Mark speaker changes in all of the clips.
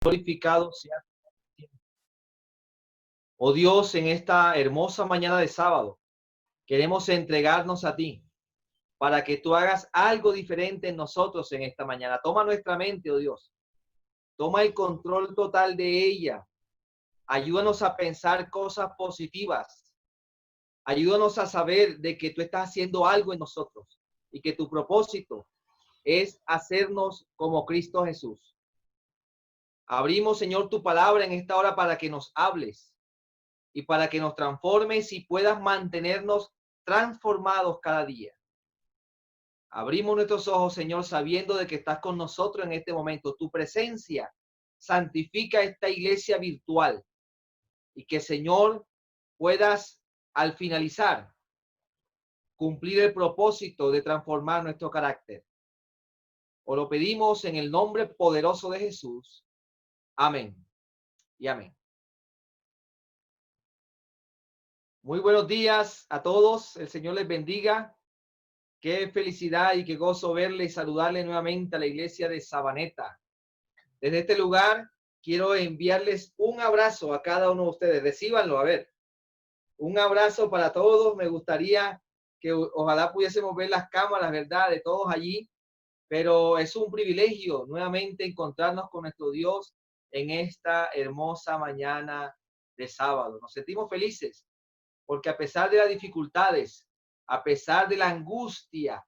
Speaker 1: glorificado sea. Oh Dios, en esta hermosa mañana de sábado, queremos entregarnos a ti para que tú hagas algo diferente en nosotros en esta mañana. Toma nuestra mente, oh Dios. Toma el control total de ella. Ayúdanos a pensar cosas positivas. Ayúdanos a saber de que tú estás haciendo algo en nosotros y que tu propósito es hacernos como Cristo Jesús. Abrimos, Señor, tu palabra en esta hora para que nos hables y para que nos transformes y puedas mantenernos transformados cada día. Abrimos nuestros ojos, Señor, sabiendo de que estás con nosotros en este momento. Tu presencia santifica esta iglesia virtual y que, Señor, puedas al finalizar cumplir el propósito de transformar nuestro carácter. Os lo pedimos en el nombre poderoso de Jesús. Amén y amén. Muy buenos días a todos. El Señor les bendiga. Qué felicidad y qué gozo verle y saludarle nuevamente a la iglesia de Sabaneta. Desde este lugar quiero enviarles un abrazo a cada uno de ustedes. Recíbanlo, a ver. Un abrazo para todos. Me gustaría que ojalá pudiésemos ver las cámaras, ¿verdad? De todos allí. Pero es un privilegio nuevamente encontrarnos con nuestro Dios en esta hermosa mañana de sábado. Nos sentimos felices porque a pesar de las dificultades, a pesar de la angustia,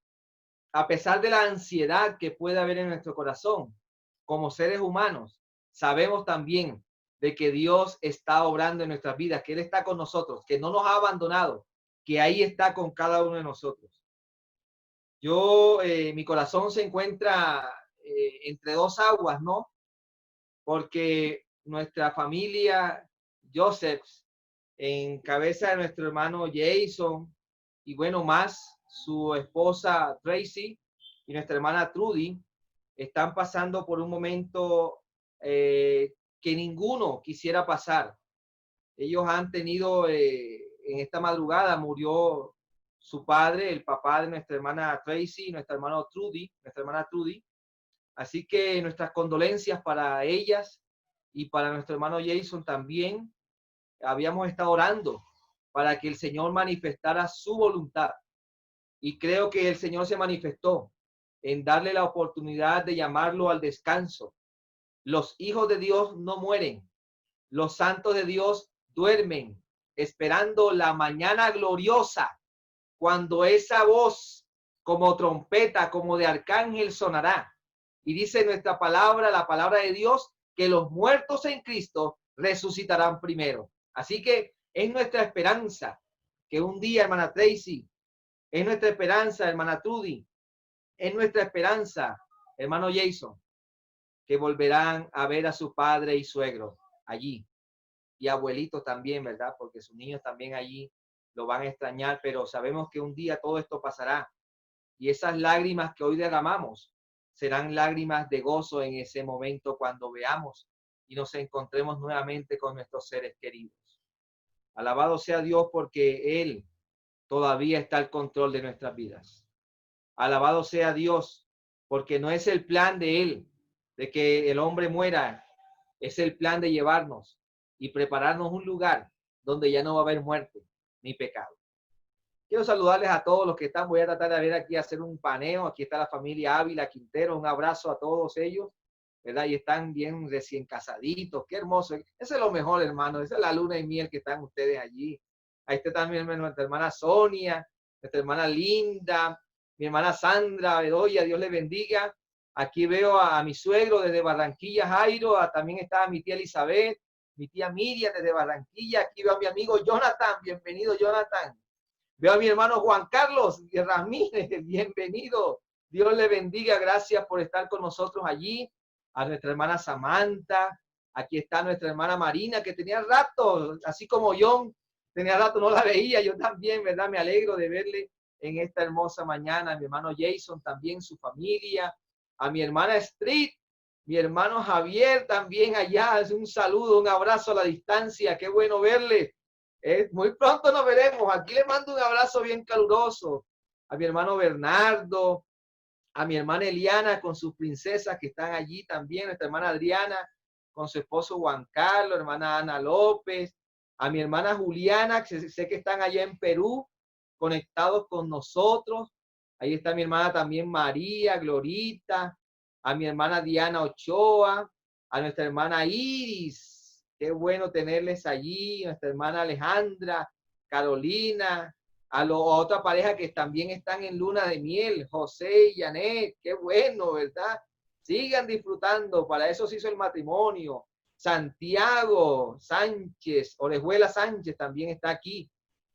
Speaker 1: a pesar de la ansiedad que puede haber en nuestro corazón, como seres humanos, sabemos también de que Dios está obrando en nuestras vidas, que Él está con nosotros, que no nos ha abandonado, que ahí está con cada uno de nosotros. Mi corazón se encuentra entre dos aguas, ¿no? Porque nuestra familia, Joseph, en cabeza de nuestro hermano Jason, y bueno, más su esposa Tracy y nuestra hermana Trudy, están pasando por un momento que ninguno quisiera pasar. Ellos han tenido, en esta madrugada murió su padre, el papá de nuestra hermana Tracy, nuestra hermana Trudy. Así que nuestras condolencias para ellas y para nuestro hermano Jason también. Habíamos estado orando para que el Señor manifestara su voluntad. Y creo que el Señor se manifestó en darle la oportunidad de llamarlo al descanso. Los hijos de Dios no mueren. Los santos de Dios duermen, esperando la mañana gloriosa, cuando esa voz como trompeta, como de arcángel sonará. Y dice nuestra palabra, la palabra de Dios, que los muertos en Cristo resucitarán primero. Así que es nuestra esperanza que un día, hermana Tracy, es nuestra esperanza, hermana Trudy, es nuestra esperanza, hermano Jason, que volverán a ver a su padre y suegro allí. Y abuelitos también, ¿verdad? Porque sus niños también allí lo van a extrañar, pero sabemos que un día todo esto pasará. Y esas lágrimas que hoy derramamos serán lágrimas de gozo en ese momento cuando veamos y nos encontremos nuevamente con nuestros seres queridos. Alabado sea Dios porque Él todavía está al control de nuestras vidas. Alabado sea Dios porque no es el plan de Él de que el hombre muera, es el plan de llevarnos y prepararnos un lugar donde ya no va a haber muerte ni pecado. Quiero saludarles a todos los que están. Voy a tratar de ver aquí, hacer un paneo. Aquí está la familia Ávila Quintero. Un abrazo a todos ellos, ¿verdad? Y están bien recién casaditos. Qué hermoso. Eso es lo mejor, hermano. Esa es la luna y miel que están ustedes allí. Ahí está también nuestra hermana Sonia, nuestra hermana Linda, mi hermana Sandra Bedoya. Dios les bendiga. Aquí veo a mi suegro desde Barranquilla, Jairo. También está mi tía Elizabeth, mi tía Miriam desde Barranquilla. Aquí veo a mi amigo Jonathan. Bienvenido, Jonathan. Veo a mi hermano Juan Carlos Ramírez, bienvenido. Dios le bendiga, gracias por estar con nosotros allí. A nuestra hermana Samantha, aquí está nuestra hermana Marina, que tenía rato, así como John, tenía rato, no la veía, yo también, ¿verdad? Me alegro de verle en esta hermosa mañana. A mi hermano Jason también, su familia. A mi hermana Street, mi hermano Javier también allá. Es un saludo, un abrazo a la distancia, qué bueno verle. Muy pronto nos veremos. Aquí le mando un abrazo bien caluroso a mi hermano Bernardo, a mi hermana Eliana con sus princesas que están allí también, nuestra hermana Adriana, con su esposo Juan Carlos, hermana Ana López, a mi hermana Juliana, que sé que están allá en Perú, conectados con nosotros. Ahí está mi hermana también María, Glorita, a mi hermana Diana Ochoa, a nuestra hermana Iris. Qué bueno tenerles allí, nuestra hermana Alejandra, Carolina, a otra pareja que también están en luna de miel, José y Janet. Qué bueno, ¿verdad? Sigan disfrutando, para eso se hizo el matrimonio. Santiago Sánchez, Orejuela Sánchez también está aquí.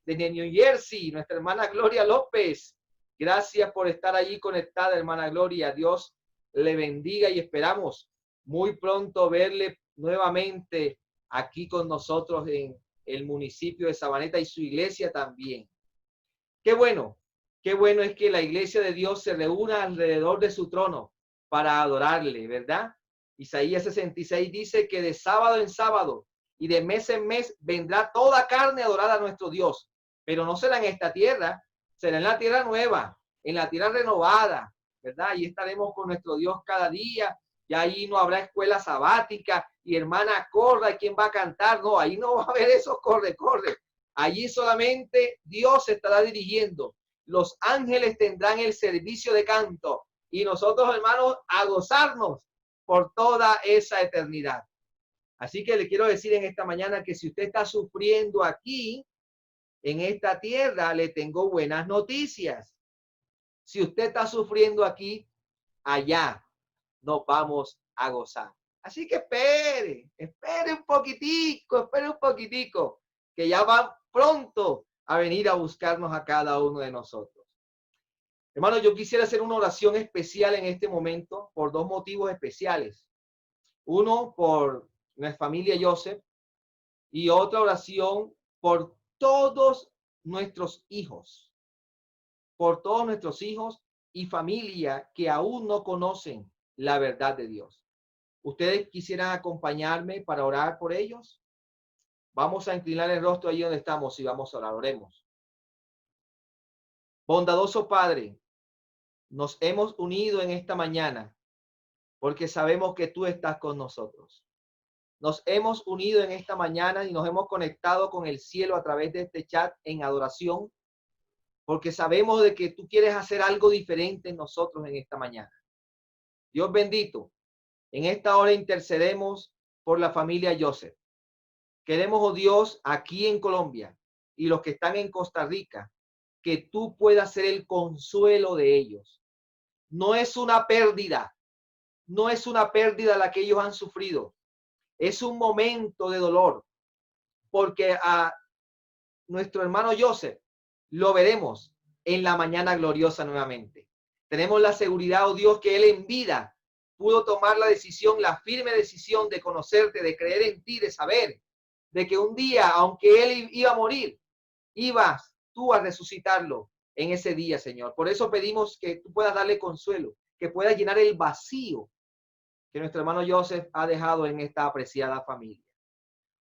Speaker 1: Desde New Jersey, nuestra hermana Gloria López. Gracias por estar allí conectada, hermana Gloria. Dios le bendiga y esperamos muy pronto verle nuevamente aquí con nosotros en el municipio de Sabaneta y su iglesia también. Qué bueno es que la iglesia de Dios se reúna alrededor de su trono para adorarle, ¿verdad? Isaías 66 dice que de sábado en sábado y de mes en mes vendrá toda carne a adorar a nuestro Dios, pero no será en esta tierra, será en la tierra nueva, en la tierra renovada, ¿verdad? Ahí estaremos con nuestro Dios cada día, y ahí no habrá escuela sabática y hermana corra, ¿quién va a cantar? No, ahí no va a haber eso, corre, corre. Allí solamente Dios estará dirigiendo. Los ángeles tendrán el servicio de canto y nosotros, hermanos, a gozarnos por toda esa eternidad. Así que le quiero decir en esta mañana que si usted está sufriendo aquí, en esta tierra, le tengo buenas noticias. Si usted está sufriendo aquí, allá nos vamos a gozar. Así que espere un poquitico, que ya va pronto a venir a buscarnos a cada uno de nosotros. Hermano, yo quisiera hacer una oración especial en este momento por dos motivos especiales. Uno, por nuestra familia Joseph, y otra oración por todos nuestros hijos, y familia que aún no conocen la verdad de Dios. ¿Ustedes quisieran acompañarme para orar por ellos? Vamos a inclinar el rostro allí donde estamos y vamos a orar. Oremos. Bondadoso Padre, nos hemos unido en esta mañana porque sabemos que tú estás con nosotros. Nos hemos unido en esta mañana y nos hemos conectado con el cielo a través de este chat en adoración, porque sabemos de que tú quieres hacer algo diferente en nosotros en esta mañana. Dios bendito, en esta hora intercedemos por la familia Joseph. Queremos, oh Dios, aquí en Colombia y los que están en Costa Rica, que tú puedas ser el consuelo de ellos. No es una pérdida, no es una pérdida la que ellos han sufrido. Es un momento de dolor, porque a nuestro hermano Joseph lo veremos en la mañana gloriosa nuevamente. Tenemos la seguridad, oh Dios, que él en vida pudo tomar la decisión, la firme decisión de conocerte, de creer en ti, de saber de que un día, aunque él iba a morir, ibas tú a resucitarlo en ese día, Señor. Por eso pedimos que tú puedas darle consuelo, que puedas llenar el vacío que nuestro hermano Joseph ha dejado en esta apreciada familia.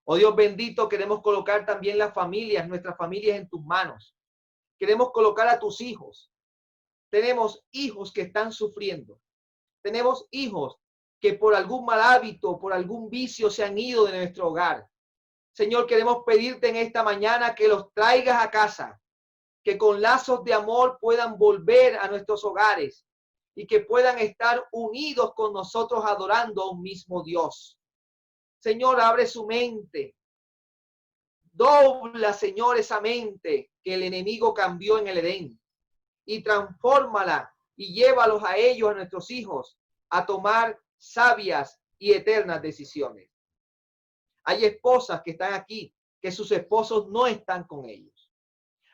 Speaker 1: Oh Dios bendito, queremos colocar también las familias, nuestras familias en tus manos. Queremos colocar a tus hijos. Tenemos hijos que están sufriendo. Tenemos hijos que por algún mal hábito, por algún vicio se han ido de nuestro hogar. Señor, queremos pedirte en esta mañana que los traigas a casa, que con lazos de amor puedan volver a nuestros hogares y que puedan estar unidos con nosotros adorando a un mismo Dios. Señor, abre su mente. Dobla, Señor, esa mente que el enemigo cambió en el Edén y transfórmala y llévalos a ellos, a nuestros hijos, a tomar sabias y eternas decisiones. Hay esposas que están aquí, que sus esposos no están con ellos.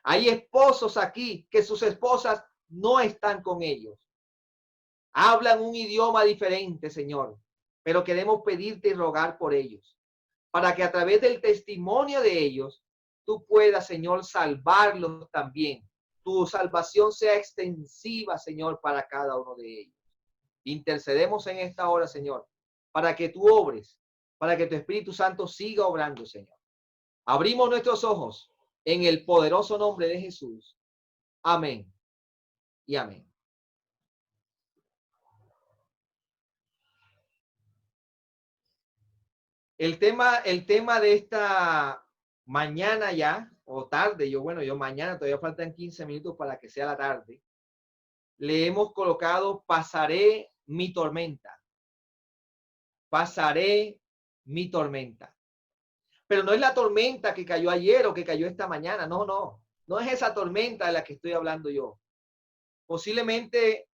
Speaker 1: Hay esposos aquí que sus esposas no están con ellos. Hablan un idioma diferente, Señor, pero queremos pedirte y rogar por ellos, para que a través del testimonio de ellos, tú puedas, Señor, salvarlos también. Tu salvación sea extensiva, Señor, para cada uno de ellos. Intercedemos en esta hora, Señor, para que tú obres, para que tu Espíritu Santo siga obrando, Señor. Abrimos nuestros ojos en el poderoso nombre de Jesús. Amén y amén. el tema de esta mañana ya, o tarde, yo mañana, todavía faltan 15 minutos para que sea la tarde, le hemos colocado pasaré mi tormenta. Pasaré mi tormenta. Pero no es la tormenta que cayó ayer o que cayó esta mañana, no es esa tormenta de la que estoy hablando yo. Posiblemente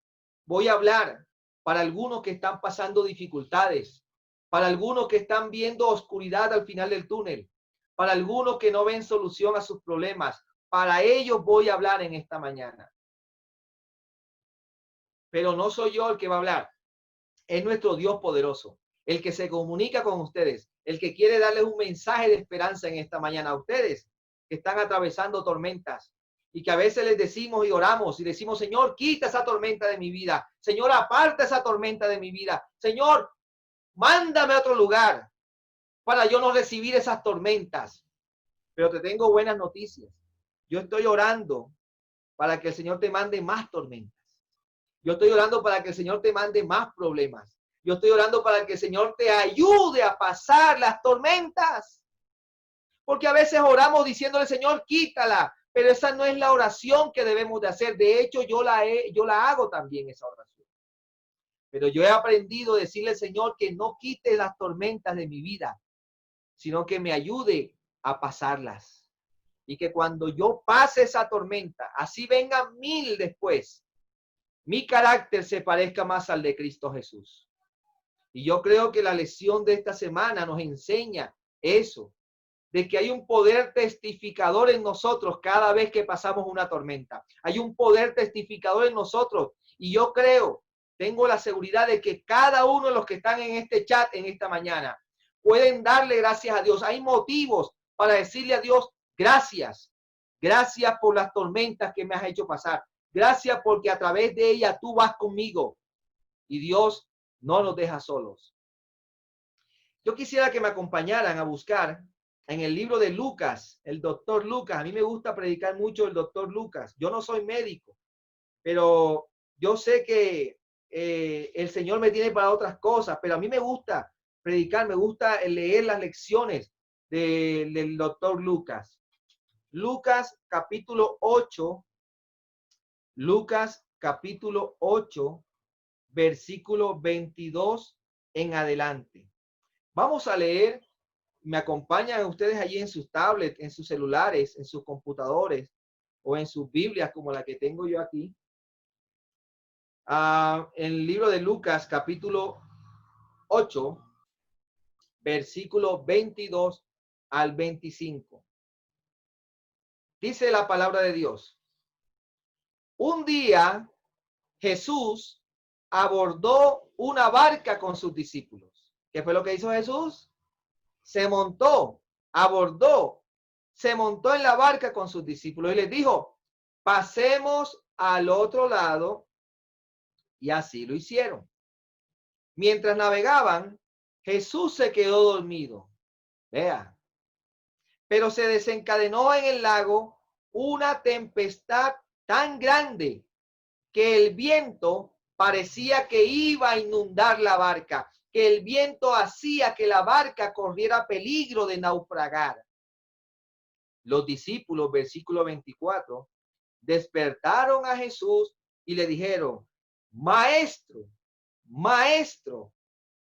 Speaker 1: voy a hablar para algunos que están pasando dificultades, para algunos que están viendo oscuridad al final del túnel, para algunos que no ven solución a sus problemas. Para ellos voy a hablar en esta mañana. Pero no soy yo el que va a hablar, es nuestro Dios poderoso, el que se comunica con ustedes, el que quiere darles un mensaje de esperanza en esta mañana a ustedes que están atravesando tormentas y que a veces les decimos y oramos y decimos, Señor, quita esa tormenta de mi vida. Señor, aparta esa tormenta de mi vida. Señor, mándame a otro lugar para yo no recibir esas tormentas. Pero te tengo buenas noticias. Yo estoy orando para que el Señor te mande más tormentas. Yo estoy orando para que el Señor te mande más problemas. Yo estoy orando para que el Señor te ayude a pasar las tormentas. Porque a veces oramos diciéndole, Señor, quítala. Pero esa no es la oración que debemos de hacer. De hecho, yo la hago también esa oración. Pero yo he aprendido a decirle al Señor que no quite las tormentas de mi vida, sino que me ayude a pasarlas. Y que cuando yo pase esa tormenta, así vengan 1000 después, mi carácter se parezca más al de Cristo Jesús. Y yo creo que la lección de esta semana nos enseña eso, de que hay un poder testificador en nosotros cada vez que pasamos una tormenta. Hay un poder testificador en nosotros. Y yo creo, tengo la seguridad de que cada uno de los que están en este chat en esta mañana pueden darle gracias a Dios. Hay motivos para decirle a Dios, gracias. Gracias por las tormentas que me has hecho pasar. Gracias porque a través de ella tú vas conmigo. Y Dios no nos deja solos. Yo quisiera que me acompañaran a buscar en el libro de Lucas, el doctor Lucas. A mí me gusta predicar mucho el doctor Lucas. Yo no soy médico, pero yo sé que el Señor me tiene para otras cosas, pero a mí me gusta predicar, me gusta leer las lecciones del doctor Lucas. Lucas capítulo 8, Lucas capítulo 8, versículo 22 en adelante. Vamos a leer, me acompañan ustedes allí en sus tablets, en sus celulares, en sus computadores o en sus Biblias como la que tengo yo aquí. El libro de Lucas capítulo 8, versículo 22 al 25. Dice la palabra de Dios. Un día Jesús abordó una barca con sus discípulos. ¿Qué fue lo que hizo Jesús? Se montó en la barca con sus discípulos y les dijo, pasemos al otro lado, y así lo hicieron. Mientras navegaban, Jesús se quedó dormido. Vea. Pero se desencadenó en el lago una tempestad tan grande que el viento parecía que iba a inundar la barca, que el viento hacía que la barca corriera peligro de naufragar. Los discípulos, versículo 24, despertaron a Jesús y le dijeron, Maestro, Maestro,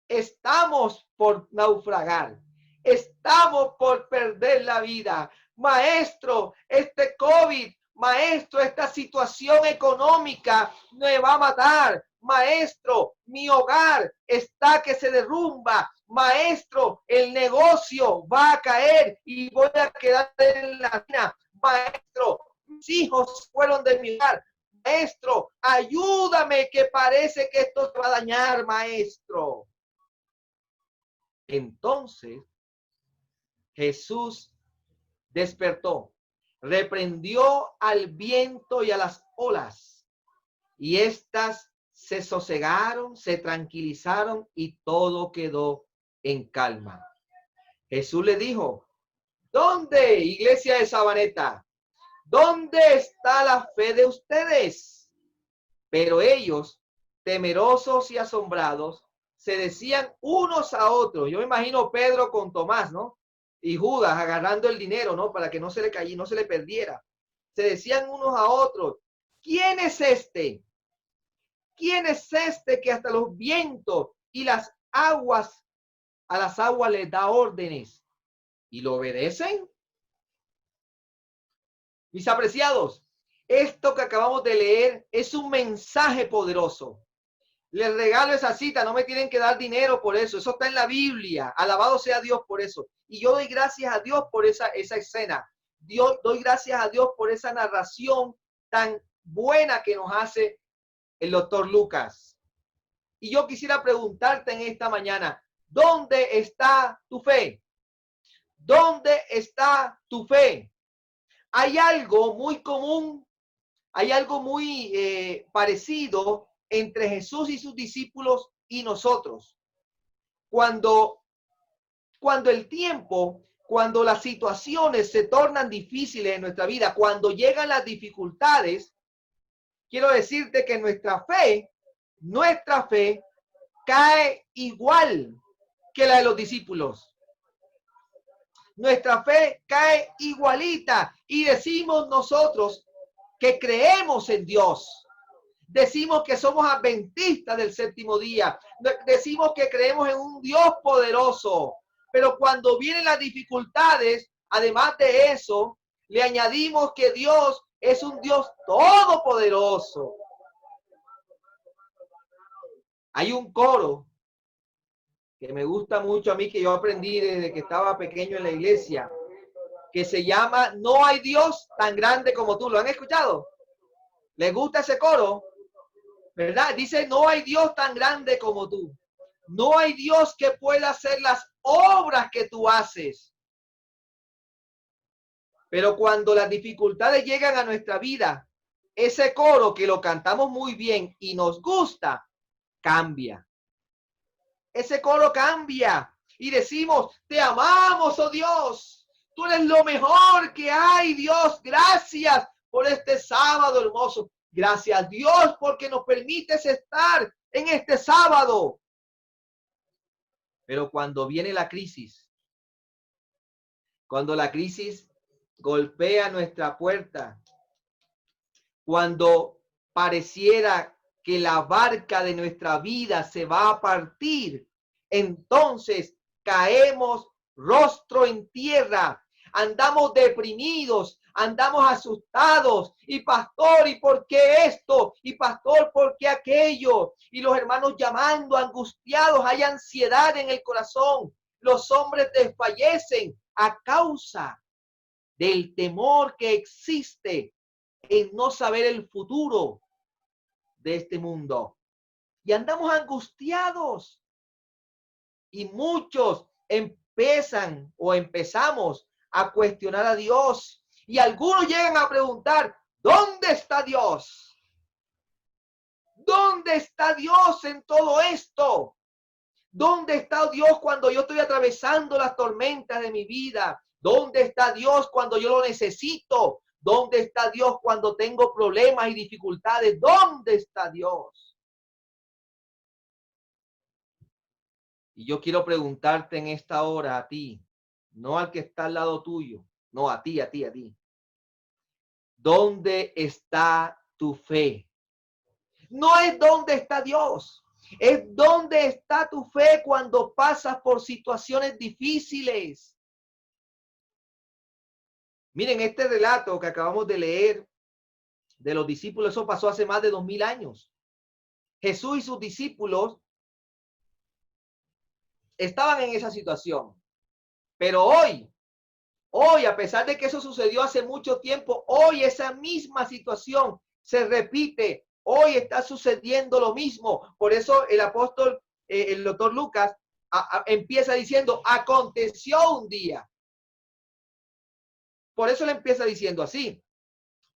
Speaker 1: estamos por naufragar, estamos por perder la vida. Maestro, este COVID, maestro, esta situación económica me va a matar. Maestro, mi hogar está que se derrumba. Maestro, el negocio va a caer y voy a quedar en la ruina. Maestro, mis hijos fueron de mi hogar. Maestro, ayúdame que parece que esto se va a dañar, maestro. Entonces Jesús despertó, reprendió al viento y a las olas, y éstas se sosegaron, se tranquilizaron y todo quedó en calma. Jesús le dijo, ¿dónde, iglesia de Sabaneta? ¿Dónde está la fe de ustedes? Pero ellos, temerosos y asombrados, se decían unos a otros. Yo me imagino Pedro con Tomás, ¿no? Y Judas agarrando el dinero, ¿no? Para que no se le cayera, no se le perdiera. Se decían unos a otros, ¿quién es este? ¿Quién es este que hasta los vientos y las aguas, a las aguas les da órdenes y lo obedecen? Mis apreciados, esto que acabamos de leer es un mensaje poderoso. Les regalo esa cita, no me tienen que dar dinero por eso. Eso está en la Biblia. Alabado sea Dios por eso. Y yo doy gracias a Dios por esa escena. Doy gracias a Dios por esa narración tan buena que nos hace el doctor Lucas. Y yo quisiera preguntarte en esta mañana, ¿dónde está tu fe? ¿Dónde está tu fe? Hay algo muy común, hay algo muy parecido entre Jesús y sus discípulos y nosotros. Cuando el tiempo, cuando las situaciones se tornan difíciles en nuestra vida, cuando llegan las dificultades, quiero decirte que nuestra fe cae igual que la de los discípulos. Nuestra fe cae igualita y decimos nosotros que creemos en Dios. Decimos que somos adventistas del séptimo día. Decimos que creemos en un Dios poderoso. Pero cuando vienen las dificultades, además de eso, le añadimos que Dios es un Dios todopoderoso. Hay un coro que me gusta mucho a mí, que yo aprendí desde que estaba pequeño en la iglesia, que se llama No hay Dios tan grande como tú. ¿Lo han escuchado? ¿Les gusta ese coro? ¿Verdad? Dice, no hay Dios tan grande como tú. No hay Dios que pueda hacer las obras que tú haces. Pero cuando las dificultades llegan a nuestra vida, ese coro que lo cantamos muy bien y nos gusta, cambia. Ese coro cambia y decimos, te amamos, oh Dios. Tú eres lo mejor que hay, Dios. Gracias por este sábado hermoso. Gracias, Dios, porque nos permites estar en este sábado. Pero cuando viene la crisis, cuando la crisis golpea nuestra puerta, cuando pareciera que la barca de nuestra vida se va a partir, entonces caemos rostro en tierra, andamos deprimidos, andamos asustados, y pastor, ¿y por qué esto? Y pastor, ¿por qué aquello? Y los hermanos llamando, angustiados, hay ansiedad en el corazón, los hombres desfallecen a causa del temor que existe en no saber el futuro de este mundo. Y andamos angustiados. Y muchos empezamos a cuestionar a Dios. Y algunos llegan a preguntar, ¿dónde está Dios? ¿Dónde está Dios en todo esto? ¿Dónde está Dios cuando yo estoy atravesando las tormentas de mi vida? ¿Dónde está Dios cuando yo lo necesito? ¿Dónde está Dios cuando tengo problemas y dificultades? ¿Dónde está Dios? Y yo quiero preguntarte en esta hora a ti, no al que está al lado tuyo, no, a ti. ¿Dónde está tu fe? No es dónde está Dios, es dónde está tu fe cuando pasas por situaciones difíciles. Miren, este relato que acabamos de leer de los discípulos, eso pasó hace más de 2000 años. Jesús y sus discípulos estaban en esa situación. Pero hoy, a pesar de que eso sucedió hace mucho tiempo, hoy esa misma situación se repite. Hoy está sucediendo lo mismo. Por eso el apóstol, el doctor Lucas, empieza diciendo, aconteció un día. Por eso le empieza diciendo así.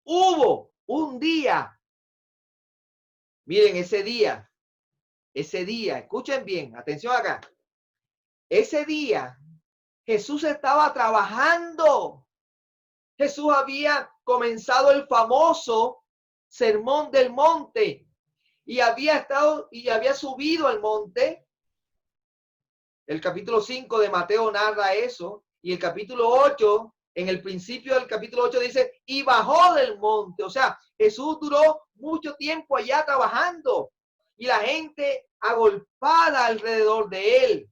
Speaker 1: Hubo un día. Miren, ese día, escuchen bien, atención acá. Ese día Jesús estaba trabajando. Jesús había comenzado el famoso Sermón del Monte y había subido al monte El capítulo 5 de Mateo narra eso. Y el capítulo 8, en el principio del capítulo 8 dice, y bajó del monte. O sea, Jesús duró mucho tiempo allá trabajando. Y la gente agolpada alrededor de él.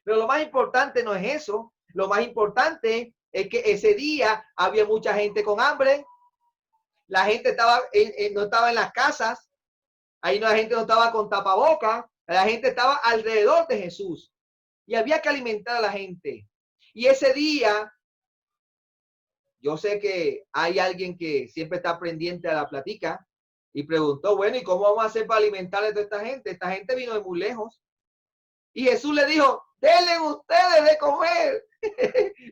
Speaker 1: Pero lo más importante no es eso. Lo más importante es que ese día había mucha gente con hambre. La gente no estaba en las casas. Ahí la gente no estaba con tapabocas. La gente estaba alrededor de Jesús. Y había que alimentar a la gente. Y ese día, yo sé que hay alguien que siempre está pendiente a la platica y preguntó, bueno, ¿y cómo vamos a hacer para alimentar a toda esta gente? Esta gente vino de muy lejos. Y Jesús le dijo, denle ustedes de comer.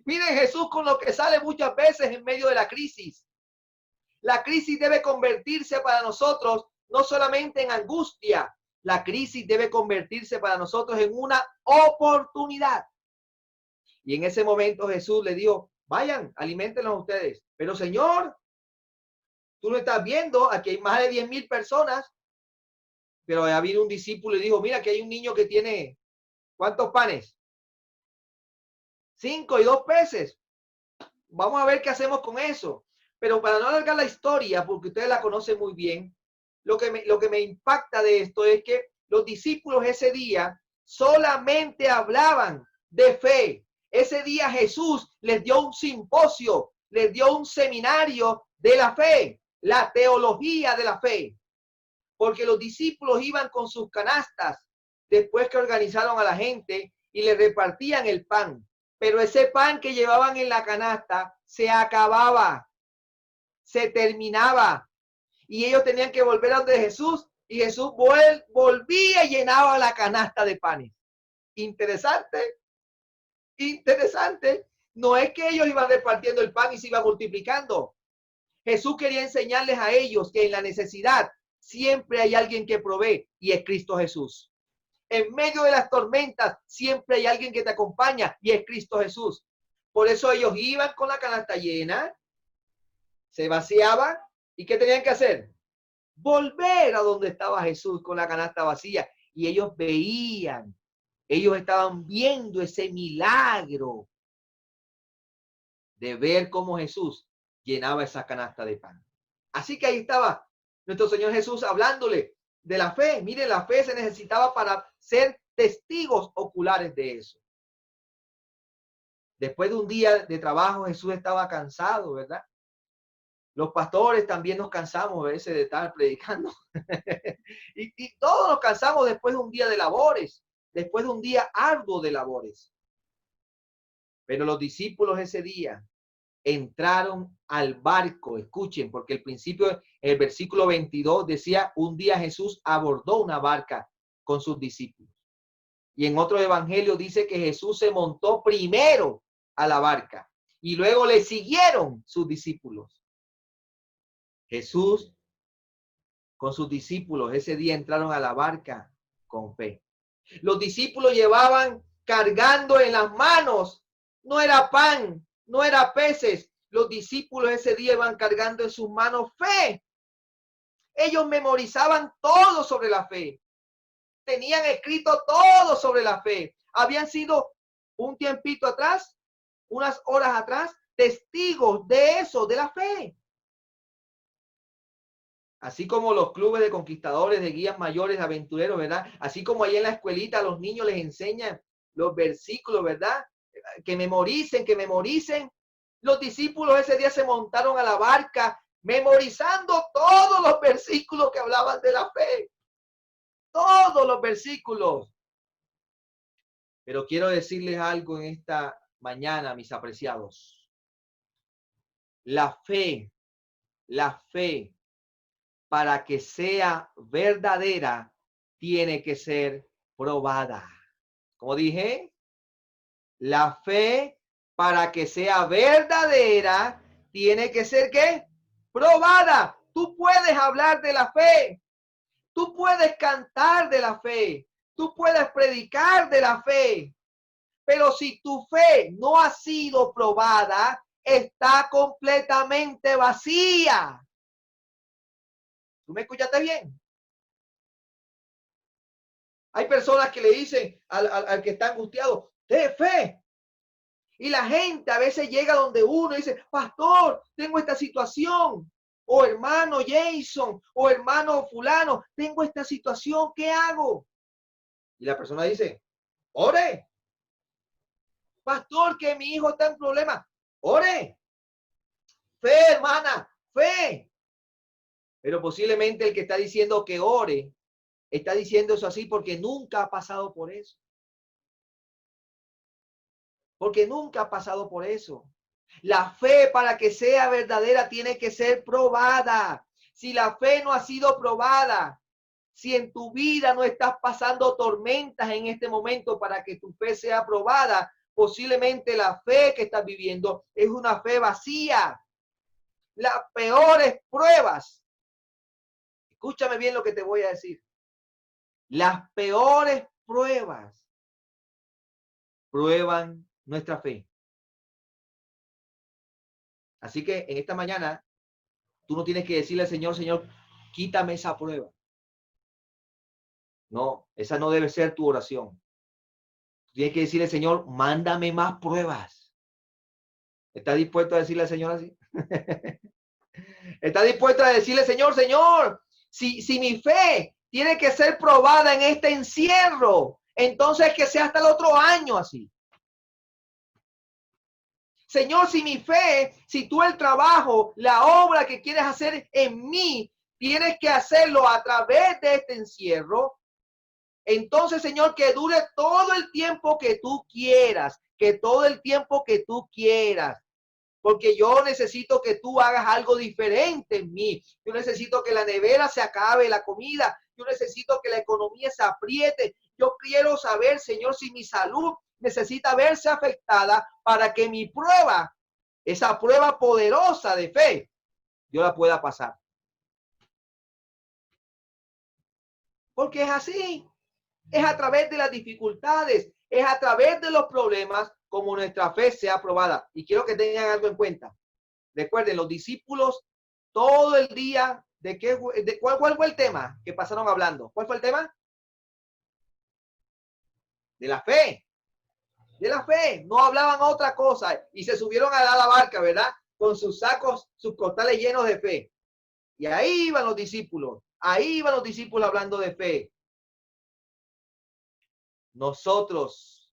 Speaker 1: Miren, Jesús con lo que sale muchas veces en medio de la crisis. La crisis debe convertirse para nosotros no solamente en angustia, la crisis debe convertirse para nosotros en una oportunidad. Y en ese momento Jesús le dijo, vayan, aliméntenlos ustedes. Pero Señor, tú no estás viendo, aquí hay más de 10,000 personas. Pero ya vino un discípulo y dijo, mira que hay un niño que tiene, ¿cuántos panes? 5 y 2 peces. Vamos a ver qué hacemos con eso. Pero para no alargar la historia, porque ustedes la conocen muy bien, lo que me impacta de esto es que los discípulos ese día solamente hablaban de fe. Ese día Jesús les dio un simposio, les dio un seminario de la fe, la teología de la fe. Porque los discípulos iban con sus canastas después que organizaron a la gente y le repartían el pan. Pero ese pan que llevaban en la canasta se acababa, se terminaba. Y ellos tenían que volver a donde Jesús y Jesús volvía y llenaba la canasta de panes. Interesante, interesante. No es que ellos iban repartiendo el pan y se iba multiplicando. Jesús quería enseñarles a ellos que en la necesidad siempre hay alguien que provee y es Cristo Jesús. En medio de las tormentas siempre hay alguien que te acompaña y es Cristo Jesús. Por eso ellos iban con la canasta llena, se vaciaban y ¿qué tenían que hacer? Volver a donde estaba Jesús con la canasta vacía. Y ellos veían, ellos estaban viendo ese milagro de ver cómo Jesús llenaba esa canasta de pan. Así que ahí estaba nuestro Señor Jesús hablándole de la fe. Miren, la fe se necesitaba para ser testigos oculares de eso. Después de un día de trabajo, Jesús estaba cansado, ¿verdad? Los pastores también nos cansamos a veces de estar predicando. y todos nos cansamos después de un día de labores, después de un día arduo de labores. Pero los discípulos ese día entraron al barco. Escuchen, porque el principio, el versículo 22 decía, un día Jesús abordó una barca con sus discípulos. Y en otro evangelio dice que Jesús se montó primero a la barca y luego le siguieron sus discípulos. Jesús con sus discípulos ese día entraron a la barca con fe. Los discípulos llevaban cargando en las manos, no era pan, no era peces. Los discípulos ese día iban cargando en sus manos fe. Ellos memorizaban todo sobre la fe. Tenían escrito todo sobre la fe. Habían sido un tiempito atrás, unas horas atrás, testigos de eso, de la fe. Así como los clubes de conquistadores, de guías mayores, aventureros, ¿verdad? Así como ahí en la escuelita a los niños les enseñan los versículos, ¿verdad? Que memoricen, que memoricen. Los discípulos ese día se montaron a la barca memorizando todos los versículos que hablaban de la fe. Todos los versículos. Pero quiero decirles algo en esta mañana, mis apreciados. La fe, para que sea verdadera, tiene que ser probada. Como dije, la fe, para que sea verdadera, tiene que ser ¿qué? Probada. Tú puedes hablar de la fe. Tú puedes cantar de la fe. Tú puedes predicar de la fe. Pero si tu fe no ha sido probada, está completamente vacía. ¿Tú me escuchaste bien? Hay personas que le dicen al que está angustiado, ten fe. Y la gente a veces llega donde uno y dice, pastor, tengo esta situación. O hermano Jason, o hermano fulano, tengo esta situación, ¿qué hago? Y la persona dice, ore. Pastor, que mi hijo está en problemas, ore. Fe, hermana, fe. Pero posiblemente el que está diciendo que ore, está diciendo eso así porque nunca ha pasado por eso. Porque nunca ha pasado por eso. La fe, para que sea verdadera, tiene que ser probada. Si la fe no ha sido probada, si en tu vida no estás pasando tormentas en este momento para que tu fe sea probada, posiblemente la fe que estás viviendo es una fe vacía. Las peores pruebas, escúchame bien lo que te voy a decir. Las peores pruebas prueban nuestra fe. Así que en esta mañana, tú no tienes que decirle al Señor, Señor, quítame esa prueba. No, esa no debe ser tu oración. Tienes que decirle, Señor, mándame más pruebas. ¿Estás dispuesto a decirle al Señor así? ¿Estás dispuesto a decirle, Señor, Señor, si mi fe tiene que ser probada en este encierro, entonces que sea hasta el otro año así? Señor, si mi fe, si tú el trabajo, la obra que quieres hacer en mí, tienes que hacerlo a través de este encierro, entonces, Señor, que dure todo el tiempo que tú quieras, que todo el tiempo que tú quieras, porque yo necesito que tú hagas algo diferente en mí. Yo necesito que la nevera se acabe la comida. Yo necesito que la economía se apriete. Yo quiero saber, Señor, si mi salud necesita verse afectada para que mi prueba, esa prueba poderosa de fe, yo la pueda pasar. Porque es así. Es a través de las dificultades, es a través de los problemas como nuestra fe sea aprobada. Y quiero que tengan algo en cuenta. Recuerden, los discípulos todo el día, ¿cuál fue el tema que pasaron hablando? ¿Cuál fue el tema? De la fe. De la fe. No hablaban otra cosa. Y se subieron a la barca, ¿verdad? Con sus sacos, sus costales llenos de fe. Y ahí iban los discípulos. Ahí iban los discípulos hablando de fe. Nosotros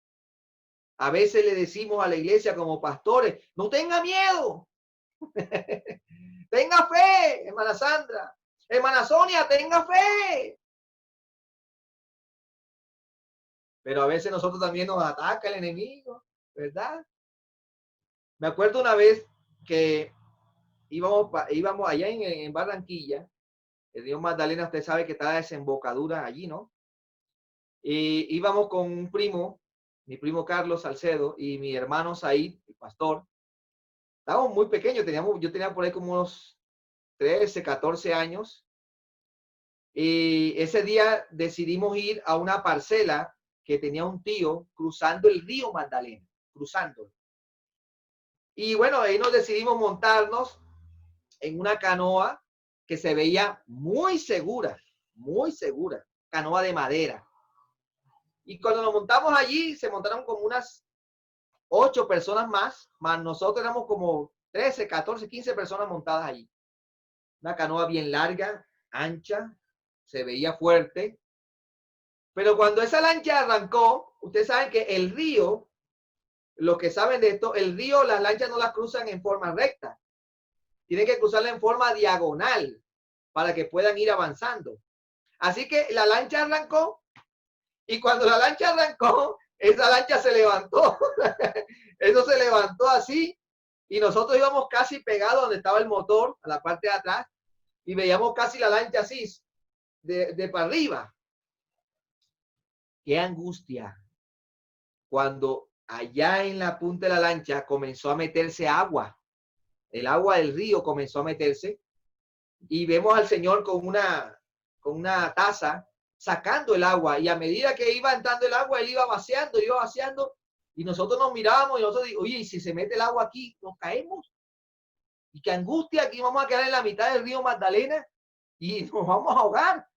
Speaker 1: a veces le decimos a la iglesia como pastores, no tenga miedo. Tenga fe, hermana Sandra. Hermana Sonia, tenga fe. Pero a veces nosotros también nos ataca el enemigo, ¿verdad? Me acuerdo una vez que íbamos allá en Barranquilla, el río Magdalena, usted sabe que está la desembocadura allí, ¿no? Y íbamos con un primo, mi primo Carlos Salcedo y mi hermano Said, el pastor. Estábamos muy pequeños, yo tenía por ahí como unos 13, 14 años. Y ese día decidimos ir a una parcela que tenía un tío cruzando el río Magdalena, cruzando. Y bueno, ahí nos decidimos montarnos en una canoa que se veía muy segura, canoa de madera. Y cuando nos montamos allí, se montaron como unas 8 personas más nosotros éramos como 13, 14, 15 personas montadas allí. Una canoa bien larga, ancha, se veía fuerte. Pero cuando esa lancha arrancó, ustedes saben que el río, los que saben de esto, el río, las lanchas no las cruzan en forma recta. Tienen que cruzarla en forma diagonal para que puedan ir avanzando. Así que la lancha arrancó y cuando la lancha arrancó, esa lancha se levantó. Eso se levantó así y nosotros íbamos casi pegados donde estaba el motor, a la parte de atrás, y veíamos casi la lancha así, de para arriba. Qué angustia cuando allá en la punta de la lancha comenzó a meterse agua. El agua del río comenzó a meterse y vemos al Señor con una taza sacando el agua, y a medida que iba entrando el agua, él iba vaciando, y nosotros nos mirábamos y nosotros dijimos, oye, ¿y si se mete el agua aquí, nos caemos? Y qué angustia, aquí vamos a quedar en la mitad del río Magdalena y nos vamos a ahogar.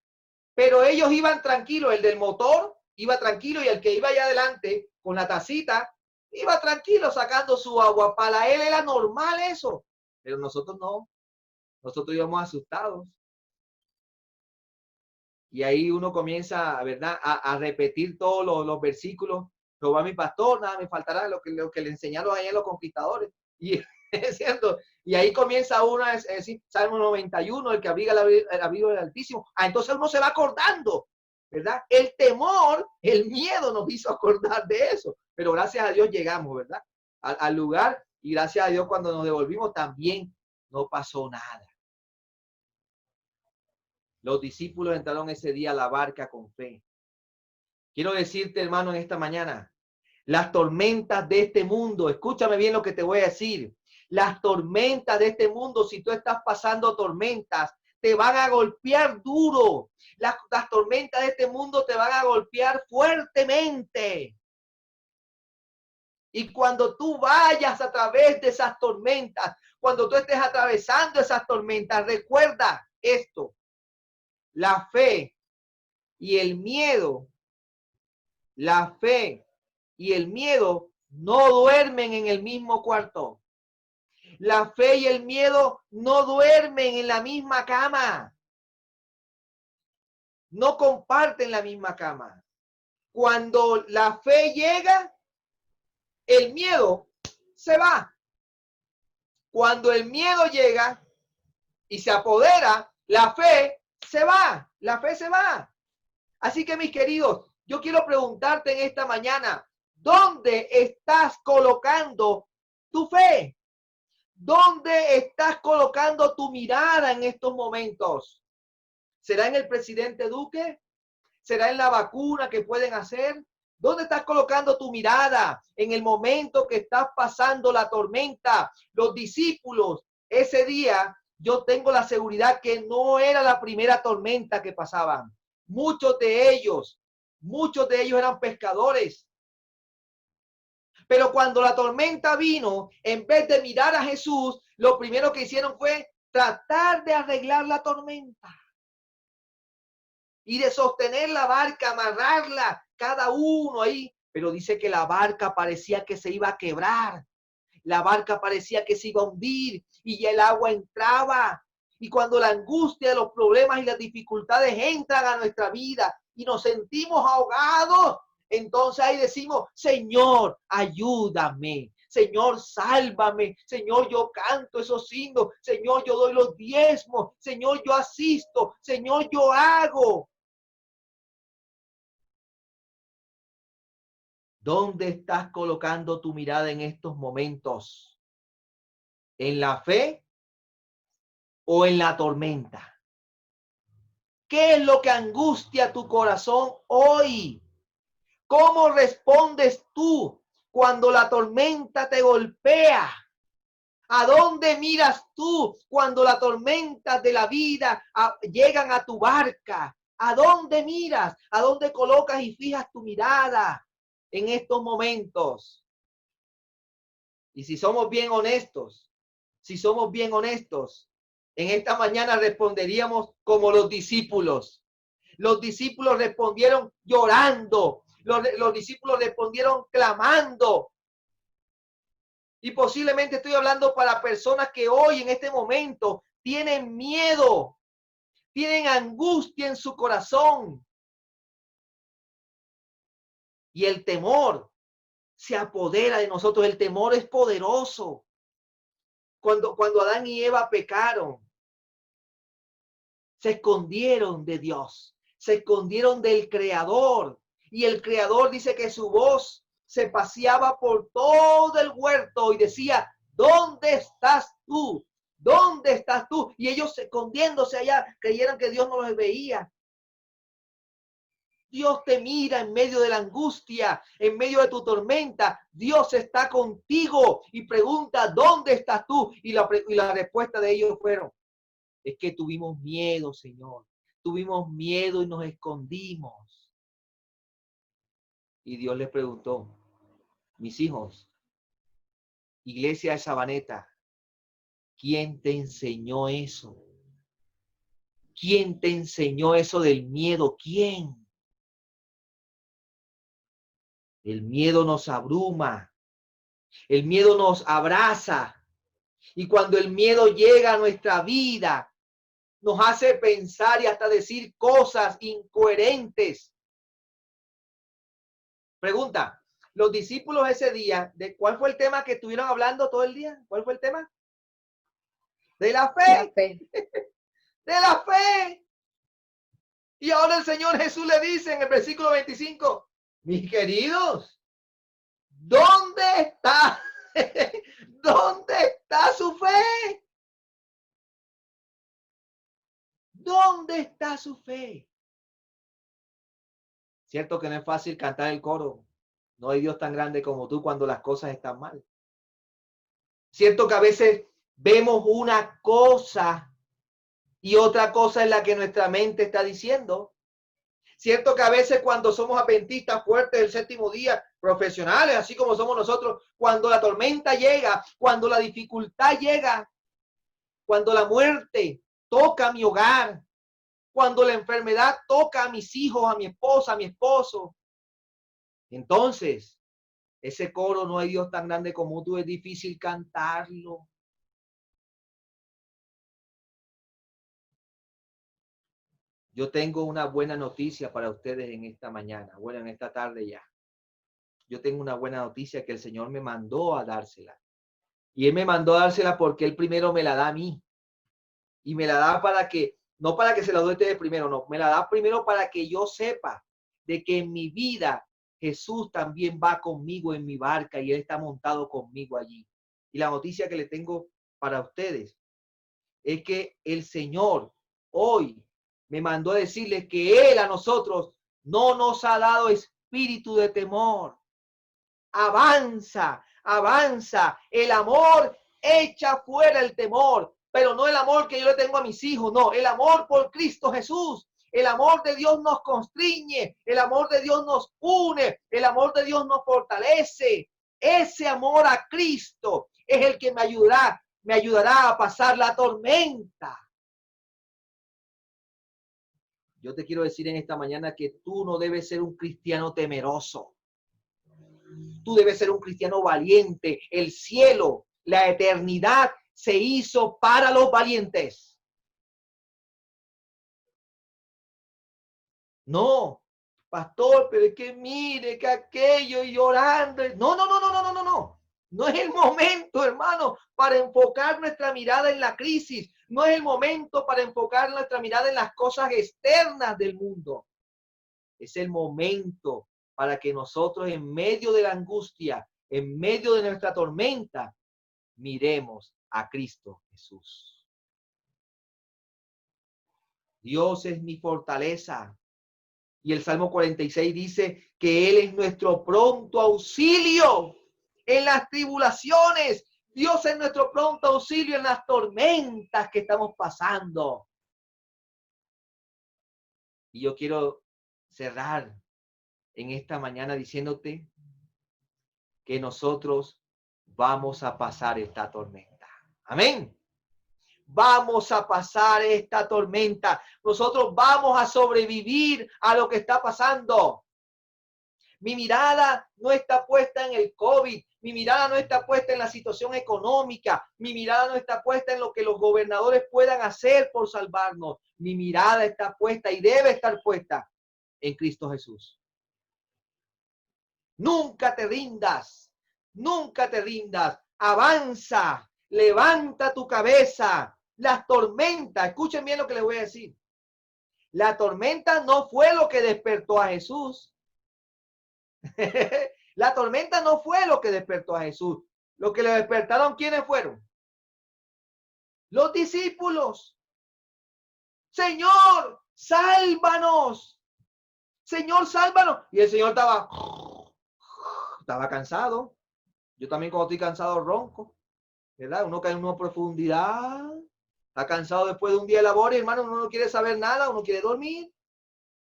Speaker 1: Pero ellos iban tranquilos, el del motor iba tranquilo y el que iba allá adelante con la tacita, iba tranquilo sacando su agua. Para él era normal eso, pero nosotros no, nosotros íbamos asustados. Y ahí uno comienza, ¿verdad?, a repetir todos los versículos. Jehová mi pastor, nada me faltará, lo que le enseñaron ahí a los conquistadores. Y es cierto. Y ahí comienza uno a decir, Salmo 91, el que abriga el abrigo del Altísimo. Entonces uno se va acordando, ¿verdad? El temor, el miedo nos hizo acordar de eso. Pero gracias a Dios llegamos, ¿verdad?, al lugar. Y gracias a Dios cuando nos devolvimos también no pasó nada. Los discípulos entraron ese día a la barca con fe. Quiero decirte, hermano, en esta mañana, las tormentas de este mundo, escúchame bien lo que te voy a decir. Las tormentas de este mundo, si tú estás pasando tormentas, te van a golpear duro. Las tormentas de este mundo te van a golpear fuertemente. Y cuando tú vayas a través de esas tormentas, cuando tú estés atravesando esas tormentas, recuerda esto: la fe y el miedo, la fe y el miedo no duermen en el mismo cuarto. La fe y el miedo no duermen en la misma cama. No comparten la misma cama. Cuando la fe llega, el miedo se va. Cuando el miedo llega y se apodera, la fe se va. La fe se va. Así que, mis queridos, yo quiero preguntarte en esta mañana, ¿dónde estás colocando tu fe? ¿Dónde estás colocando tu mirada en estos momentos? ¿Será en el presidente Duque? ¿Será en la vacuna que pueden hacer? ¿Dónde estás colocando tu mirada en el momento que estás pasando la tormenta? Los discípulos, ese día, yo tengo la seguridad que no era la primera tormenta que pasaban. Muchos de ellos eran pescadores. Pero cuando la tormenta vino, en vez de mirar a Jesús, lo primero que hicieron fue tratar de arreglar la tormenta y de sostener la barca, amarrarla, cada uno ahí. Pero dice que la barca parecía que se iba a quebrar. La barca parecía que se iba a hundir y el agua entraba. Y cuando la angustia, los problemas y las dificultades entran a nuestra vida y nos sentimos ahogados, entonces ahí decimos: Señor, ayúdame. Señor, sálvame. Señor, yo canto esos himnos. Señor, yo doy los diezmos. Señor, yo asisto. Señor, yo hago. ¿Dónde estás colocando tu mirada en estos momentos? ¿En la fe o en la tormenta? ¿Qué es lo que angustia tu corazón hoy? ¿Cómo respondes tú cuando la tormenta te golpea? ¿A dónde miras tú cuando las tormentas de la vida llegan a tu barca? ¿A dónde miras? ¿A dónde colocas y fijas tu mirada en estos momentos? Y si somos bien honestos, en esta mañana responderíamos como los discípulos. Los discípulos respondieron llorando. Los discípulos respondieron clamando. Y posiblemente estoy hablando para personas que hoy, en este momento, tienen miedo, tienen angustia en su corazón. Y el temor se apodera de nosotros. El temor es poderoso. Cuando Adán y Eva pecaron, se escondieron de Dios, se escondieron del Creador. Y el Creador dice que su voz se paseaba por todo el huerto y decía: ¿dónde estás tú? ¿Dónde estás tú? Y ellos escondiéndose allá, creyeron que Dios no los veía. Dios te mira en medio de la angustia, en medio de tu tormenta. Dios está contigo y pregunta: ¿dónde estás tú? Y la respuesta de ellos fueron: es que tuvimos miedo, Señor. Tuvimos miedo y nos escondimos. Y Dios les preguntó: mis hijos, iglesia de Sabaneta, ¿quién te enseñó eso? ¿Quién te enseñó eso del miedo? ¿Quién? El miedo nos abruma, el miedo nos abraza. Y cuando el miedo llega a nuestra vida, nos hace pensar y hasta decir cosas incoherentes. Pregunta, los discípulos ese día, ¿de cuál fue el tema que estuvieron hablando todo el día? ¿Cuál fue el tema? De la
Speaker 2: La
Speaker 1: fe,
Speaker 2: fe.
Speaker 1: de la fe. Y ahora el Señor Jesús le dice en el versículo 25, mis queridos, ¿dónde está? ¿Dónde está su fe? ¿Dónde está su fe? Cierto que no es fácil cantar el coro. No hay Dios tan grande como tú cuando las cosas están mal. Cierto que a veces vemos una cosa y otra cosa es la que nuestra mente está diciendo. Cierto que a veces cuando somos adventistas fuertes del séptimo día, profesionales, así como somos nosotros, cuando la tormenta llega, cuando la dificultad llega, cuando la muerte toca mi hogar, cuando la enfermedad toca a mis hijos, a mi esposa, a mi esposo, entonces ese coro no hay Dios tan grande como tú, es difícil cantarlo. Yo tengo una buena noticia para ustedes en esta mañana, bueno, en esta tarde ya. Yo tengo una buena noticia que el Señor me mandó a dársela. Y Él me mandó a dársela porque Él primero me la da a mí. Y me la da para que, no para que se la doy a ustedes primero, no, me la da primero para que yo sepa de que en mi vida Jesús también va conmigo en mi barca y Él está montado conmigo allí. Y la noticia que le tengo para ustedes es que el Señor hoy me mandó a decirles que Él a nosotros no nos ha dado espíritu de temor. Avanza, avanza. El amor echa fuera el temor, pero no el amor que yo le tengo a mis hijos, no, el amor por Cristo Jesús. El amor de Dios nos constriñe, el amor de Dios nos une, el amor de Dios nos fortalece. Ese amor a Cristo es el que me ayudará a pasar la tormenta. Yo te quiero decir en esta mañana que tú no debes ser un cristiano temeroso. Tú debes ser un cristiano valiente. El cielo, la eternidad se hizo para los valientes. No, pastor, pero es que mire que aquello y llorando. No, no, no, no, no, no, no, no. No es el momento, hermano, para enfocar nuestra mirada en la crisis. No es el momento para enfocar nuestra mirada en las cosas externas del mundo. Es el momento para que nosotros en medio de la angustia, en medio de nuestra tormenta, miremos a Cristo Jesús. Dios es mi fortaleza. Y el Salmo 46 dice que Él es nuestro pronto auxilio en las tribulaciones. Dios es nuestro pronto auxilio en las tormentas que estamos pasando. Y yo quiero cerrar en esta mañana diciéndote que nosotros vamos a pasar esta tormenta. Amén. Vamos a pasar esta tormenta. Nosotros vamos a sobrevivir a lo que está pasando. Mi mirada no está puesta en el COVID. Mi mirada no está puesta en la situación económica. Mi mirada no está puesta en lo que los gobernadores puedan hacer por salvarnos. Mi mirada está puesta y debe estar puesta en Cristo Jesús. Nunca te rindas. Nunca te rindas. Avanza. Levanta tu cabeza. Las tormentas, escuchen bien lo que les voy a decir. La tormenta no fue lo que despertó a Jesús. La tormenta no fue lo que despertó a Jesús. Lo que le despertaron, ¿quiénes fueron? Los discípulos. Señor, sálvanos. Señor, sálvanos. Y el Señor estaba cansado. Yo también cuando estoy cansado ronco, ¿verdad? Uno cae en una profundidad. Está cansado después de un día de labor y hermano, uno no quiere saber nada, uno quiere dormir.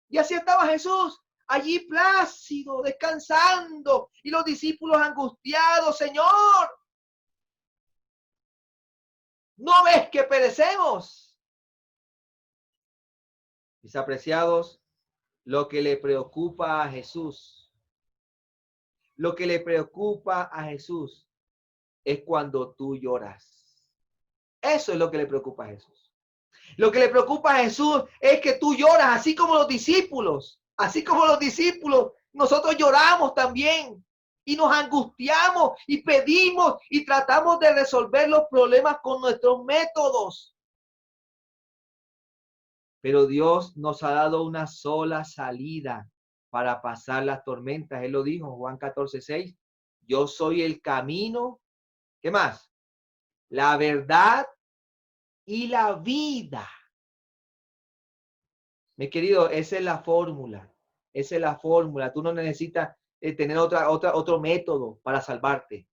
Speaker 1: Y así estaba Jesús, allí plácido, descansando, y los discípulos angustiados. Señor, ¿no ves que perecemos? Mis apreciados, lo que le preocupa a Jesús Lo que le preocupa a Jesús es cuando tú lloras. Eso es lo que le preocupa a Jesús. Lo que le preocupa a Jesús es que tú lloras, así como los discípulos. Así como los discípulos, nosotros lloramos también. Y nos angustiamos y pedimos y tratamos de resolver los problemas con nuestros métodos. Pero Dios nos ha dado una sola salida para pasar las tormentas. Él lo dijo, Juan 14:6. Yo soy el camino. ¿Qué más? La verdad y la vida. Mi querido, esa es la fórmula. Esa es la fórmula. Tú no necesitas tener otro método para salvarte.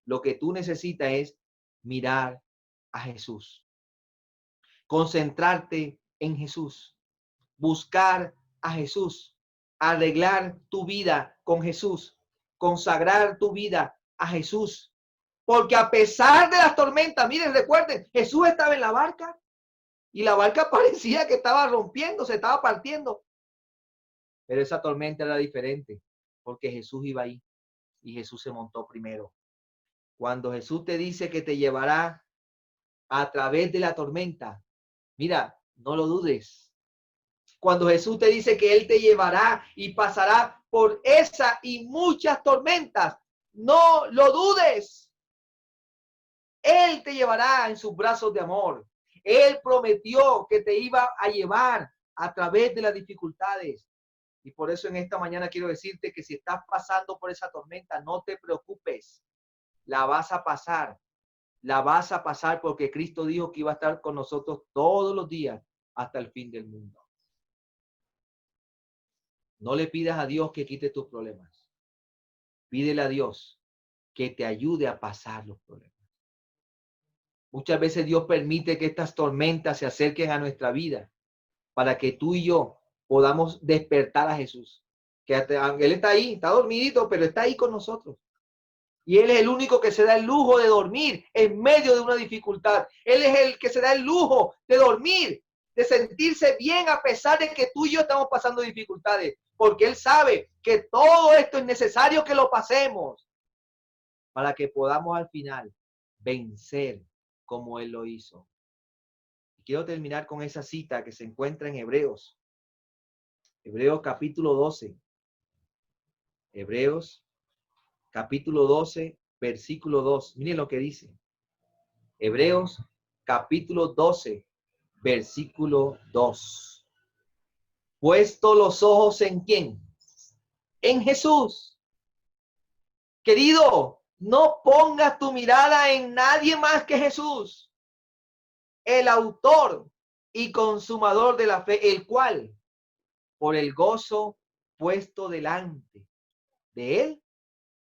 Speaker 1: Lo que tú necesitas es mirar a Jesús. Concentrarte en Jesús. Buscar a Jesús. Arreglar tu vida con Jesús. Consagrar tu vida a Jesús. Porque a pesar de las tormentas, miren, recuerden, Jesús estaba en la barca y la barca parecía que estaba rompiendo, se estaba partiendo. Pero esa tormenta era diferente porque Jesús iba ahí y Jesús se montó primero. Cuando Jesús te dice que te llevará a través de la tormenta, mira, no lo dudes. Cuando Jesús te dice que Él te llevará y pasará por esa y muchas tormentas, no lo dudes. Él te llevará en sus brazos de amor. Él prometió que te iba a llevar a través de las dificultades. Y por eso en esta mañana quiero decirte que si estás pasando por esa tormenta, no te preocupes. La vas a pasar. La vas a pasar porque Cristo dijo que iba a estar con nosotros todos los días hasta el fin del mundo. No le pidas a Dios que quite tus problemas. Pídele a Dios que te ayude a pasar los problemas. Muchas veces Dios permite que estas tormentas se acerquen a nuestra vida para que tú y yo podamos despertar a Jesús. Que Él está ahí, está dormidito, pero está ahí con nosotros. Y Él es el único que se da el lujo de dormir en medio de una dificultad. Él es el que se da el lujo de dormir, de sentirse bien a pesar de que tú y yo estamos pasando dificultades. Porque Él sabe que todo esto es necesario que lo pasemos para que podamos al final vencer como Él lo hizo. Y quiero terminar con esa cita que se encuentra en Hebreos. Hebreos capítulo 12. Hebreos capítulo 12, versículo 2. Miren lo que dice. Hebreos capítulo 12, versículo 2. Puesto los ojos en ¿quién? En Jesús. Querido, no pongas tu mirada en nadie más que Jesús, el autor y consumador de la fe, el cual, por el gozo puesto delante de él,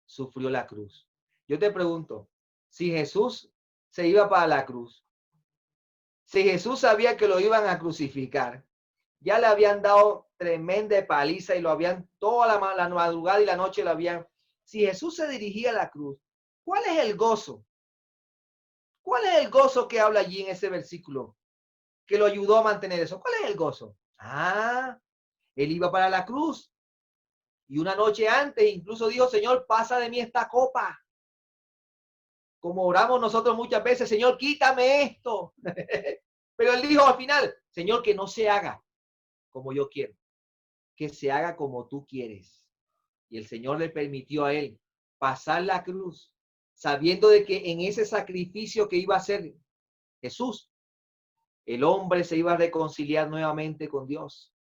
Speaker 1: sufrió la cruz. Yo te pregunto, si Jesús se iba para la cruz, si Jesús sabía que lo iban a crucificar, ya le habían dado tremenda paliza y lo habían toda la madrugada y la noche lo habían. Si Jesús se dirigía a la cruz, ¿cuál es el gozo? ¿Cuál es el gozo que habla allí en ese versículo que lo ayudó a mantener eso? ¿Cuál es el gozo? Él iba para la cruz y una noche antes incluso dijo, Señor, pasa de mí esta copa. Como oramos nosotros muchas veces, Señor, quítame esto. Pero él dijo al final, Señor, que no se haga como yo quiero, que se haga como tú quieres. Y el Señor le permitió a él pasar la cruz, sabiendo de que en ese sacrificio que iba a hacer Jesús, el hombre se iba a reconciliar nuevamente con Dios.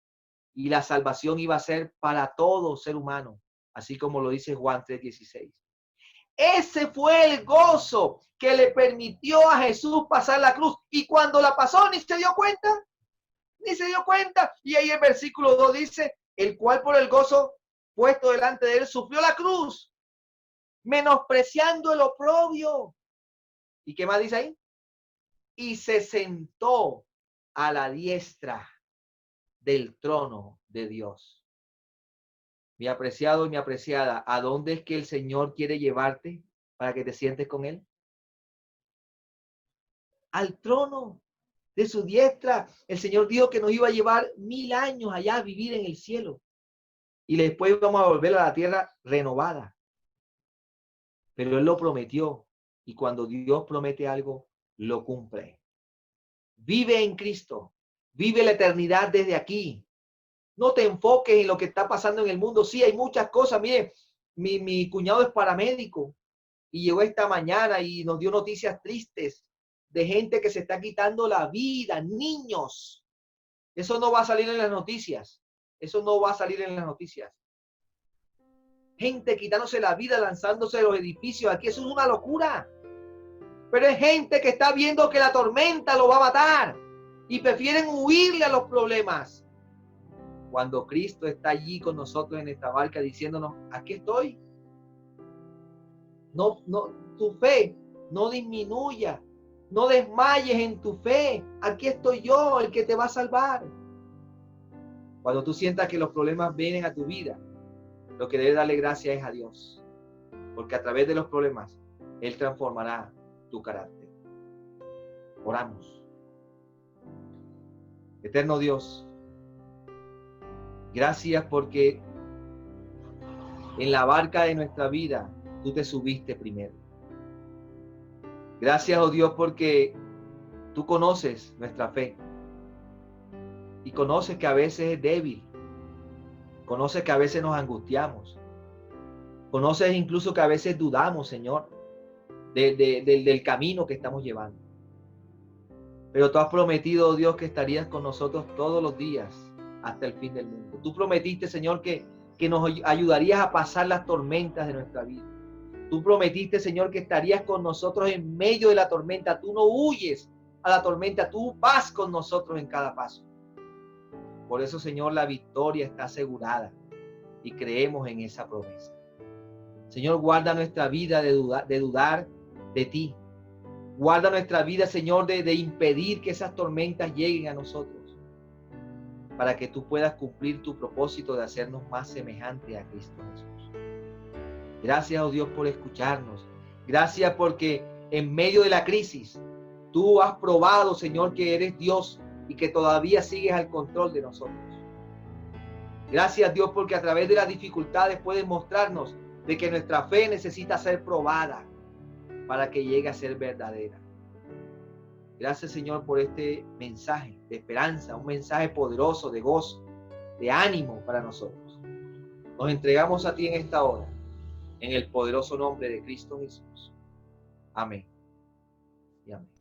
Speaker 1: Y la salvación iba a ser para todo ser humano, así como lo dice Juan 3:16. Ese fue el gozo que le permitió a Jesús pasar la cruz. Y cuando la pasó, ni se dio cuenta. Ni se dio cuenta. Y ahí el versículo 2 dice, el cual por el gozo puesto delante de él sufrió la cruz, menospreciando el oprobio. ¿Y qué más dice ahí? Y se sentó a la diestra del trono de Dios. Mi apreciado y mi apreciada, ¿a dónde es que el Señor quiere llevarte para que te sientes con Él? Al trono de su diestra. El Señor dijo que nos iba a llevar 1000 años allá a vivir en el cielo. Y después vamos a volver a la tierra renovada. pero Él lo prometió. Y cuando Dios promete algo, lo cumple. Vive en Cristo. Vive la eternidad desde aquí. No te enfoques en lo que está pasando en el mundo. Sí, hay muchas cosas. Mire, mi cuñado es paramédico y llegó esta mañana y nos dio noticias tristes de gente que se está quitando la vida, niños. Eso no va a salir en las noticias. Eso no va a salir en las noticias. Gente quitándose la vida, lanzándose de los edificios. Aquí eso es una locura. Pero es gente que está viendo que la tormenta lo va a matar y prefieren huirle a los problemas. Cuando Cristo está allí con nosotros en esta barca diciéndonos, aquí estoy. No, tu fe no disminuya. No desmayes en tu fe. Aquí estoy yo, el que te va a salvar. Cuando tú sientas que los problemas vienen a tu vida, lo que debes darle gracias es a Dios. Porque a través de los problemas, Él transformará tu carácter. Oramos. Eterno Dios, gracias porque en la barca de nuestra vida tú te subiste primero. Gracias, oh Dios, porque tú conoces nuestra fe y conoces que a veces es débil, conoces que a veces nos angustiamos, conoces incluso que a veces dudamos, Señor, del camino que estamos llevando. Pero tú has prometido, oh Dios, que estarías con nosotros todos los días hasta el fin del mundo. Tú prometiste, Señor, que nos ayudarías a pasar las tormentas de nuestra vida. Tú prometiste, Señor, que estarías con nosotros en medio de la tormenta. Tú no huyes a la tormenta, tú vas con nosotros en cada paso. Por eso, Señor, la victoria está asegurada y creemos en esa promesa. Señor, guarda nuestra vida de dudar de ti. Guarda nuestra vida, Señor, de impedir que esas tormentas lleguen a nosotros, para que tú puedas cumplir tu propósito de hacernos más semejantes a Cristo Jesús. Gracias, oh Dios, por escucharnos. Gracias porque en medio de la crisis, tú has probado, Señor, que eres Dios y que todavía sigues al control de nosotros. Gracias, Dios, porque a través de las dificultades puedes mostrarnos de que nuestra fe necesita ser probada para que llegue a ser verdadera. Gracias, Señor, por este mensaje de esperanza, un mensaje poderoso de gozo, de ánimo para nosotros. Nos entregamos a ti en esta hora, en el poderoso nombre de Cristo Jesús. Amén y amén.